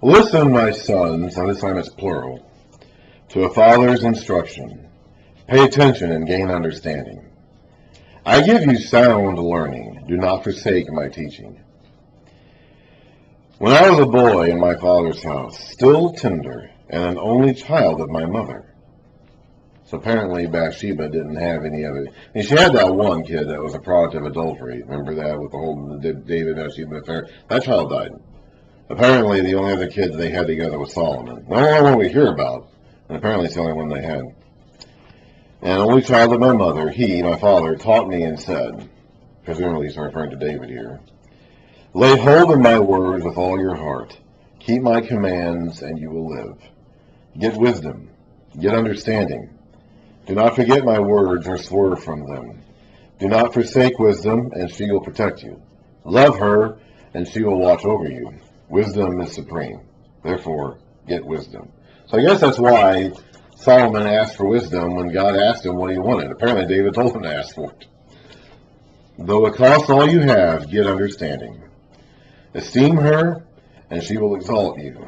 Listen, my sons, and this time it's plural, to a father's instruction. Pay attention and gain understanding. I give you sound learning. Do not forsake my teaching. When I was a boy in my father's house, still tender, and an only child of my mother. So apparently Bathsheba didn't have any other. I mean, she had that one kid that was a product of adultery. Remember that with the whole David Bathsheba affair? That child died. Apparently the only other kid they had together was Solomon. The only one we hear about, and apparently it's the only one they had. And only child of my mother, he, my father, taught me and said, presumably he's referring to David here, lay hold of my words with all your heart. Keep my commands, and you will live. Get wisdom. Get understanding. Do not forget my words or swerve from them. Do not forsake wisdom, and she will protect you. Love her, and she will watch over you. Wisdom is supreme. Therefore, get wisdom. So I guess that's why Solomon asked for wisdom when God asked him what he wanted. Apparently David told him to ask for it. Though it costs all you have, get understanding. Esteem her, and she will exalt you.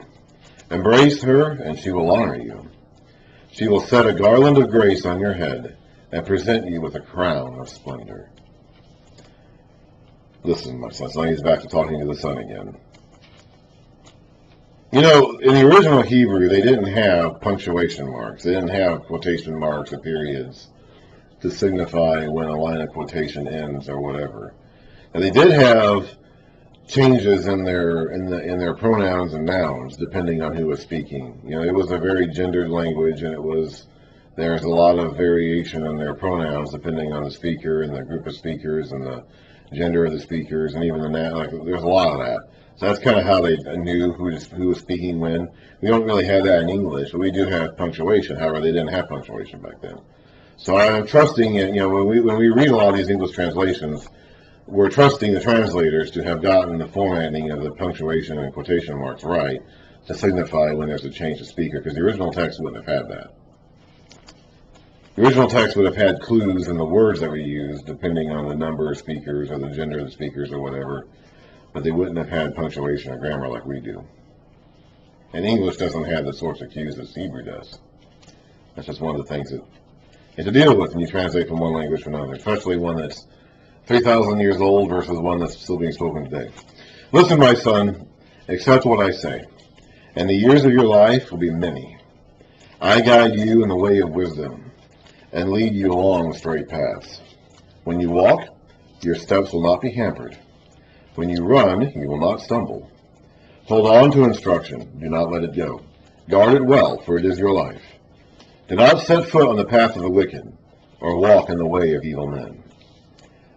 Embrace her, and she will honor you. She will set a garland of grace on your head and present you with a crown of splendor. Listen, my son. So now he's back to talking to the son again. You know, in the original Hebrew, they didn't have punctuation marks. They didn't have quotation marks or periods to signify when a line of quotation ends or whatever. And they did have changes in their pronouns and nouns depending on who was speaking. You know, it was a very gendered language, and there's a lot of variation in their pronouns depending on the speaker and the group of speakers and the gender of the speakers, and even the noun. Like, there's a lot of that. So that's kind of how they knew who was speaking when. We don't really have that in English, but we do have punctuation. However, they didn't have punctuation back then. So I'm trusting in, you know, when we read a lot of these English translations, we're trusting the translators to have gotten the formatting of the punctuation and quotation marks right to signify when there's a change of speaker, because the original text wouldn't have had that. The original text would have had clues in the words that we used, depending on the number of speakers or the gender of the speakers or whatever, but they wouldn't have had punctuation or grammar like we do. And English doesn't have the sorts of cues that Hebrew does. That's just one of the things that you have to deal with when you translate from one language to another, especially one that's 3,000 years old versus one that's still being spoken today. Listen, my son, accept what I say, and the years of your life will be many. I guide you in the way of wisdom and lead you along straight paths. When you walk, your steps will not be hampered. When you run, you will not stumble. Hold on to instruction. Do not let it go. Guard it well, for it is your life. Do not set foot on the path of the wicked, or walk in the way of evil men.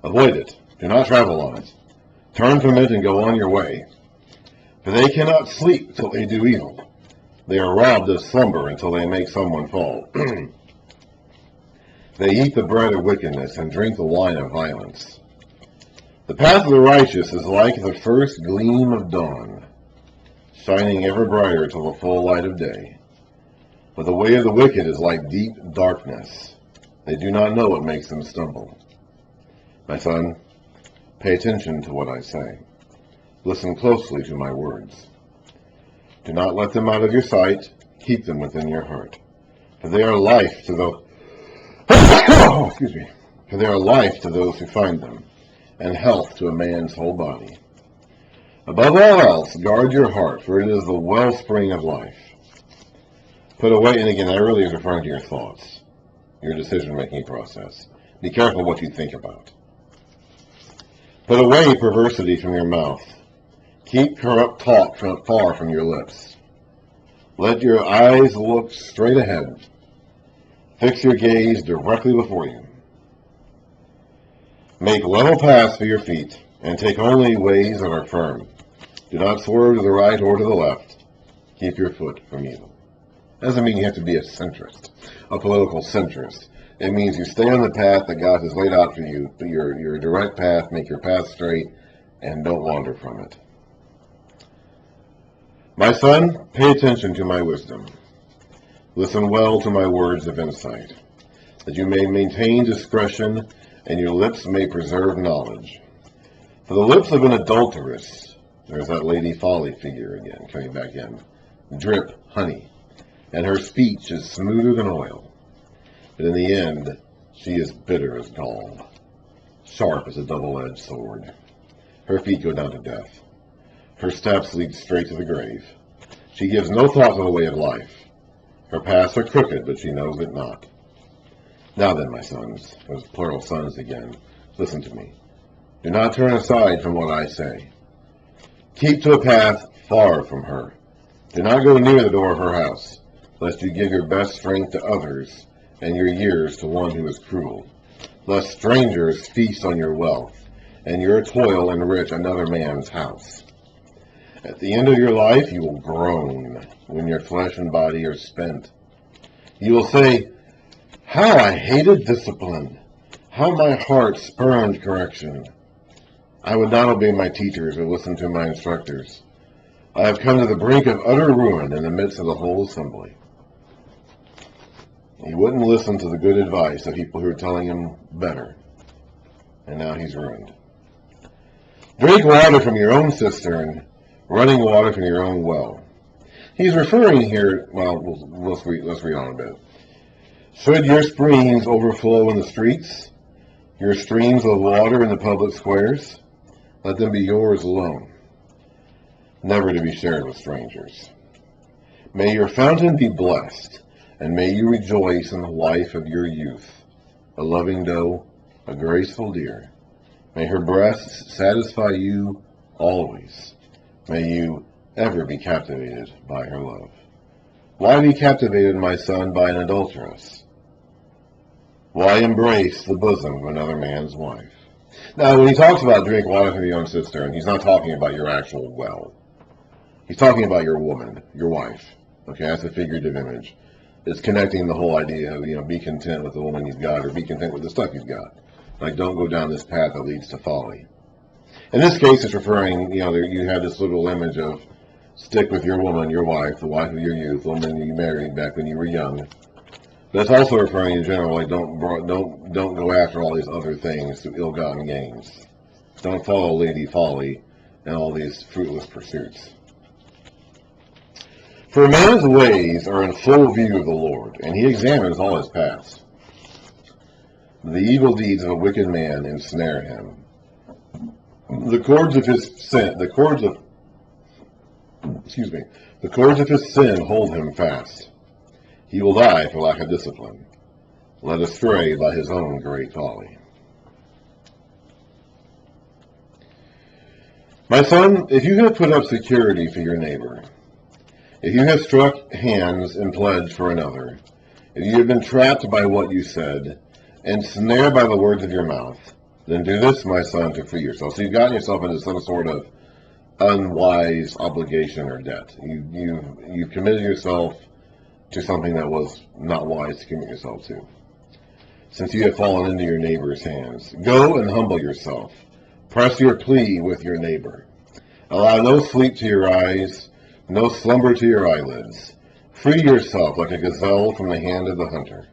Avoid it. Do not travel on it. Turn from it and go on your way. For they cannot sleep till they do evil. They are robbed of slumber until they make someone fall. They eat the bread of wickedness and drink the wine of violence. The path of the righteous is like the first gleam of dawn, shining ever brighter till the full light of day. But the way of the wicked is like deep darkness. They do not know what makes them stumble. My son, pay attention to what I say. Listen closely to my words. Do not let them out of your sight. Keep them within your heart. For they are life to those For they are life to those who find them, and health to a man's whole body. Above all else, guard your heart, for it is the wellspring of life. Put away, and again, that really is referring to your thoughts, your decision-making process. Be careful what you think about. Put away perversity from your mouth. Keep corrupt talk far from your lips. Let your eyes look straight ahead. Fix your gaze directly before you. Make level paths for your feet, and take only ways that are firm. Do not swerve to the right or to the left. Keep your foot from evil. Doesn't mean you have to be a centrist, a political centrist. It means you stay on the path that God has laid out for you, your direct path, make your path straight, and don't wander from it. My son, pay attention to my wisdom. Listen well to my words of insight, that you may maintain discretion, and your lips may preserve knowledge. For the lips of an adulteress There's that Lady Folly figure again, coming back in. Drip, honey. And her speech is smoother than oil. But in the end, she is bitter as gall, sharp as a double-edged sword. Her feet go down to death. Her steps lead straight to the grave. She gives no thought to the way of life. Her paths are crooked, but she knows it not. Now then, my sons, those plural sons again, listen to me. Do not turn aside from what I say. Keep to a path far from her. Do not go near the door of her house, lest you give your best strength to others, and your years to one who is cruel, lest strangers feast on your wealth, and your toil enrich another man's house. At the end of your life you will groan when your flesh and body are spent. You will say, how I hated discipline, how my heart spurned correction. I would not obey my teachers or listen to my instructors. I have come to the brink of utter ruin in the midst of the whole assembly. He wouldn't listen to the good advice of people who were telling him better, and now he's ruined. Drink water from your own cistern, running water from your own well. He's referring here, well, let's read on a bit. Should your springs overflow in the streets, your streams of water in the public squares, let them be yours alone, never to be shared with strangers. May your fountain be blessed, and may you rejoice in the wife of your youth, a loving doe, a graceful deer. May her breasts satisfy you always. May you ever be captivated by her love. Why be captivated, my son, by an adulteress? Why embrace the bosom of another man's wife? Now, when he talks about drink water from your own cistern, he's not talking about your actual well. He's talking about your woman, your wife. Okay, that's a figurative image. It's connecting the whole idea of, be content with the woman you've got, or be content with the stuff you've got. Like, don't go down this path that leads to folly. In this case, it's referring, you have this little image of stick with your woman, your wife, the wife of your youth, the woman you married back when you were young. That's also referring in general, like, don't go after all these other things through ill-gotten gains. Don't follow Lady Folly and all these fruitless pursuits. For a man's ways are in full view of the Lord, and he examines all his paths. The evil deeds of a wicked man ensnare him. The cords of his sin hold him fast. He will die for lack of discipline, led astray by his own great folly. My son, if you have put up security for your neighbor, if you have struck hands in pledge for another, if you have been trapped by what you said, and snared by the words of your mouth, then do this, my son, to free yourself. So you've gotten yourself into some sort of unwise obligation or debt. You've committed yourself to something that was not wise to commit yourself to, since you have fallen into your neighbor's hands. Go and humble yourself. Press your plea with your neighbor. Allow no sleep to your eyes, no slumber to your eyelids. Free yourself like a gazelle from the hand of the hunter,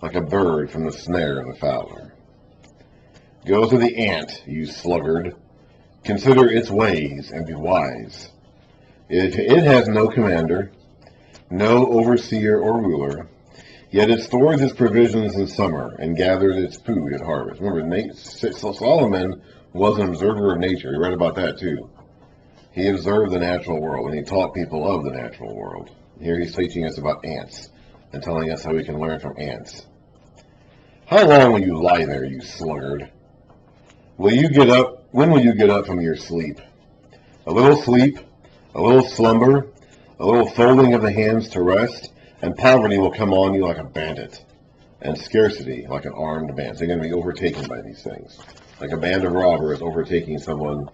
like a bird from the snare of the fowler. Go to the ant, you sluggard. Consider its ways and be wise. It has no commander, no overseer or ruler, yet it stores its provisions in summer and gathers its food at harvest. Remember, Solomon was an observer of nature. He read about that too. He observed the natural world, and he taught people of the natural world. Here he's teaching us about ants and telling us how we can learn from ants. How long will you lie there, you sluggard? Will you get up? When will you get up from your sleep? A little sleep, a little slumber, a little folding of the hands to rest, and poverty will come on you like a bandit, and scarcity like an armed band. So you're going to be overtaken by these things. Like a band of robbers overtaking someone.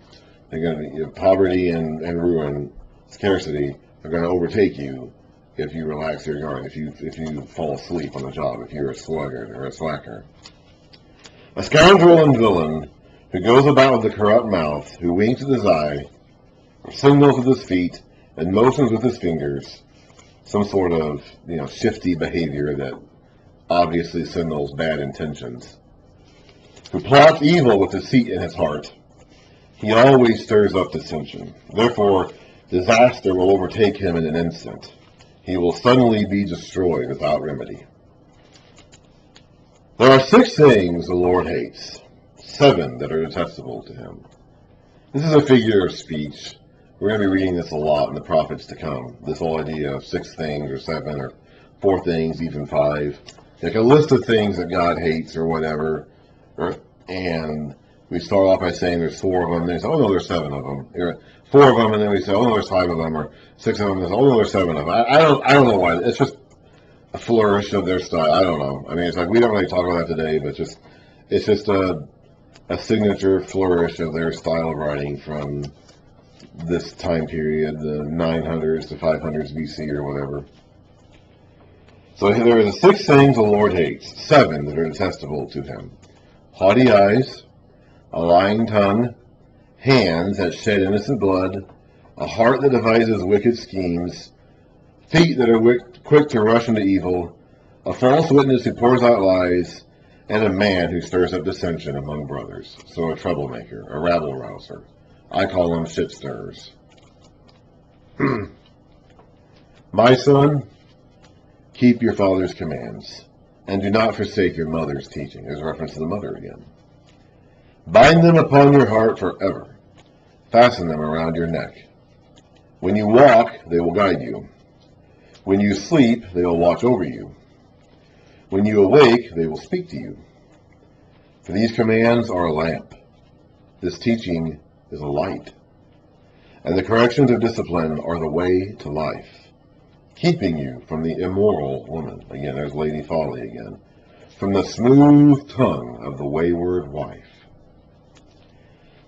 They're going to be, poverty and ruin, scarcity are going to overtake you if you relax your guard, if you fall asleep on the job, if you're a sluggard or a slacker. A scoundrel and villain who goes about with a corrupt mouth, who winks with his eye, signals with his feet, and motions with his fingers, some sort of, shifty behavior that obviously signals bad intentions, who plots evil with deceit in his heart, He always stirs up dissension. Therefore, disaster will overtake him in an instant. He will suddenly be destroyed without remedy. There are 6 things the Lord hates, 7 that are detestable to him. This is a figure of speech. We're going to be reading this a lot in the prophets to come. This whole idea of 6 things or 7 or 4 things, even 5. Like a list of things that God hates or whatever. And we start off by saying there's 4 of them. Then we say, oh no, there's 7 of them. 4 of them, and then we say, oh no, there's 5 of them, or 6 of them. And oh no, there's 7 of them. I don't know why. It's just a flourish of their style. I don't know. I mean, it's like we don't really talk about that today, but it's just a signature flourish of their style of writing from this time period, the 900s to 500s BC or whatever. So there are the 6 things the Lord hates, 7 that are detestable to him: haughty eyes, a lying tongue, hands that shed innocent blood, a heart that devises wicked schemes, feet that are quick to rush into evil, a false witness who pours out lies, and a man who stirs up dissension among brothers. So a troublemaker, a rabble-rouser. I call them shit stirrers. My son, keep your father's commands, and do not forsake your mother's teaching. There's a reference to the mother again. Bind them upon your heart forever. Fasten them around your neck. When you walk, they will guide you. When you sleep, they will watch over you. When you awake, they will speak to you. For these commands are a lamp. This teaching is a light. And the corrections of discipline are the way to life, keeping you from the immoral woman. Again, there's Lady Folly again. From the smooth tongue of the wayward wife.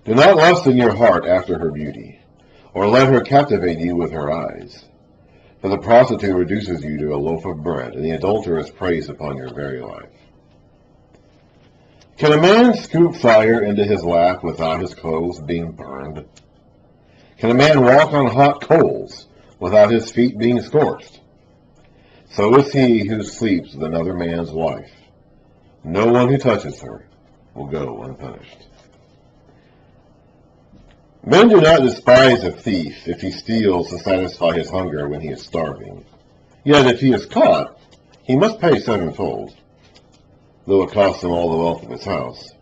Do not lust in your heart after her beauty, or let her captivate you with her eyes. For the prostitute reduces you to a loaf of bread, and the adulteress preys upon your very life. Can a man scoop fire into his lap without his clothes being burned? Can a man walk on hot coals without his feet being scorched? So is he who sleeps with another man's wife. No one who touches her will go unpunished. Men do not despise a thief if he steals to satisfy his hunger when he is starving. Yet if he is caught, he must pay 7-fold, though it costs him all the wealth of his house.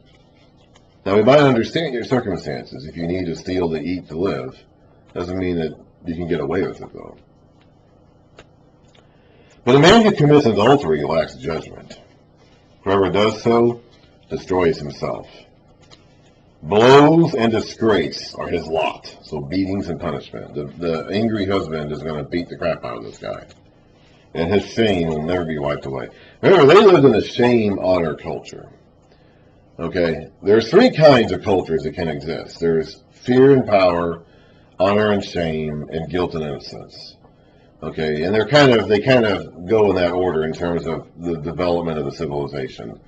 Now we might understand your circumstances. If you need to steal to eat to live, doesn't mean that you can get away with it, though. But a man who commits adultery lacks judgment. Whoever does so destroys himself. Blows and disgrace are his lot, so beatings and punishment. The angry husband is going to beat the crap out of this guy, and his shame will never be wiped away. Remember, they lived in a shame-honor culture. Okay, there's 3 kinds of cultures that can exist. There's fear and power, honor and shame, and guilt and innocence. Okay, and they kind of go in that order in terms of the development of the civilization.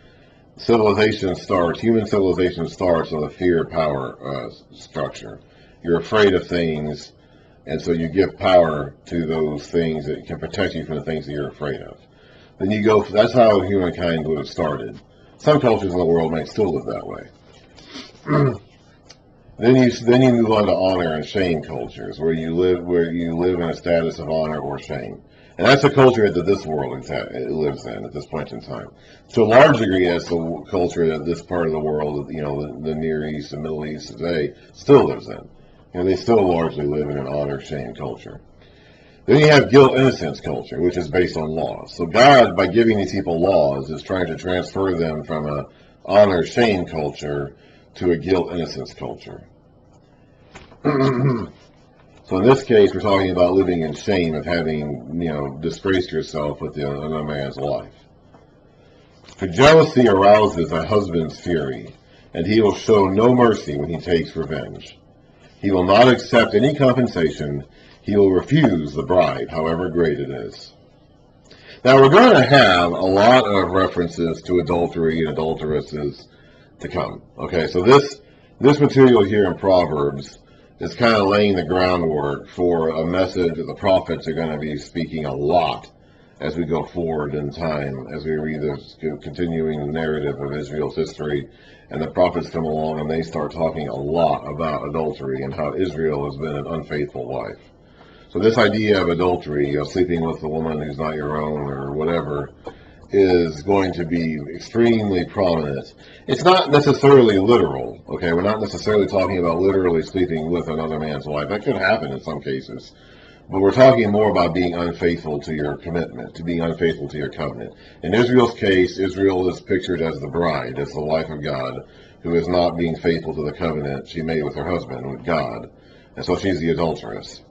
Human civilization starts with a fear-power structure. You're afraid of things, and so you give power to those things that can protect you from the things that you're afraid of. Then you go, that's how humankind would have started. Some cultures in the world may still live that way. Then you move on to honor and shame cultures, where you live in a status of honor or shame. And that's a culture that this world lives in at this point in time. To a large degree, that's the culture that this part of the world, the Near East and Middle East today, still lives in. They still largely live in an honor-shame culture. Then you have guilt-innocence culture, which is based on laws. So God, by giving these people laws, is trying to transfer them from an honor-shame culture to a guilt-innocence culture. So in this case, we're talking about living in shame of having, disgraced yourself with another man's life. For jealousy arouses a husband's fury, and he will show no mercy when he takes revenge. He will not accept any compensation. He will refuse the bribe, however great it is. Now we're going to have a lot of references to adultery and adulteresses to come. Okay, so this material here in Proverbs is kind of laying the groundwork for a message that the prophets are going to be speaking a lot as we go forward in time, as we read this continuing narrative of Israel's history, and the prophets come along and they start talking a lot about adultery and how Israel has been an unfaithful wife. So this idea of adultery, sleeping with a woman who's not your own or whatever, is going to be extremely prominent. It's not necessarily literal, okay? We're not necessarily talking about literally sleeping with another man's wife. That could happen in some cases. But we're talking more about being unfaithful to your commitment, to being unfaithful to your covenant. In Israel's case, Israel is pictured as the bride, as the wife of God, who is not being faithful to the covenant she made with her husband, with God. And so she's the adulteress.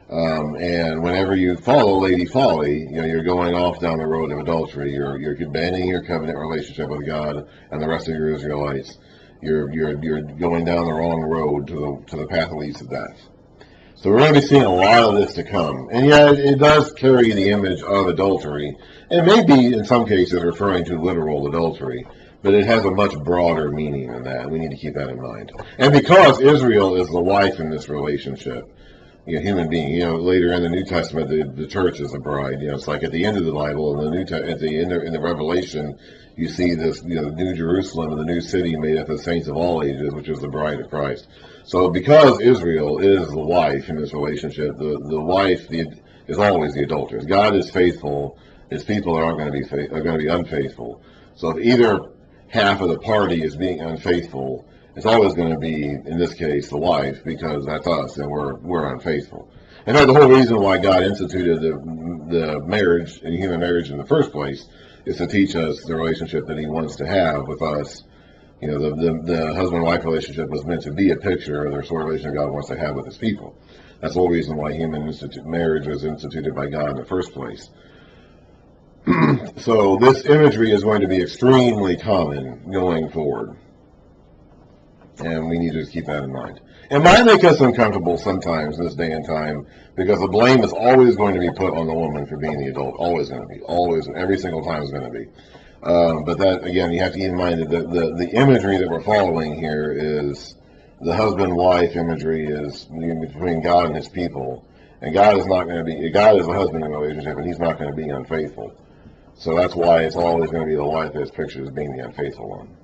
And whenever you follow Lady Folly, you're going off down the road of adultery. You're abandoning your covenant relationship with God and the rest of your Israelites. You're going down the wrong road to the path that leads to death. So we're going to be seeing a lot of this to come. And yeah, it does carry the image of adultery. It may be, in some cases, referring to literal adultery, but it has a much broader meaning than that. We need to keep that in mind. And because Israel is the wife in this relationship, human being, later in the New Testament, the church is the bride. It's like at the end of the Bible, in the Revelation, you see this, the New Jerusalem and the new city made up of the saints of all ages, which is the bride of Christ. So because Israel is the wife in this relationship, the wife is always the adulteress. God is faithful. His people are going to be unfaithful. So if either half of the party is being unfaithful, it's always going to be, in this case, the wife, because that's us, and we're unfaithful. In fact, the whole reason why God instituted the marriage, and human marriage in the first place, is to teach us the relationship that He wants to have with us. The husband-wife relationship was meant to be a picture of the sort of relationship God wants to have with His people. That's the whole reason why marriage was instituted by God in the first place. So this imagery is going to be extremely common going forward. And we need to keep that in mind. It might make us uncomfortable sometimes in this day and time, because the blame is always going to be put on the woman for being the adult. Always going to be. Always. Every single time is going to be. But that, again, you have to keep in mind that the imagery that we're following here is the husband-wife imagery is between God and His people. And God is not going to be, God is the husband in the relationship, and He's not going to be unfaithful. So that's why it's always going to be the wife that's pictured as being the unfaithful one.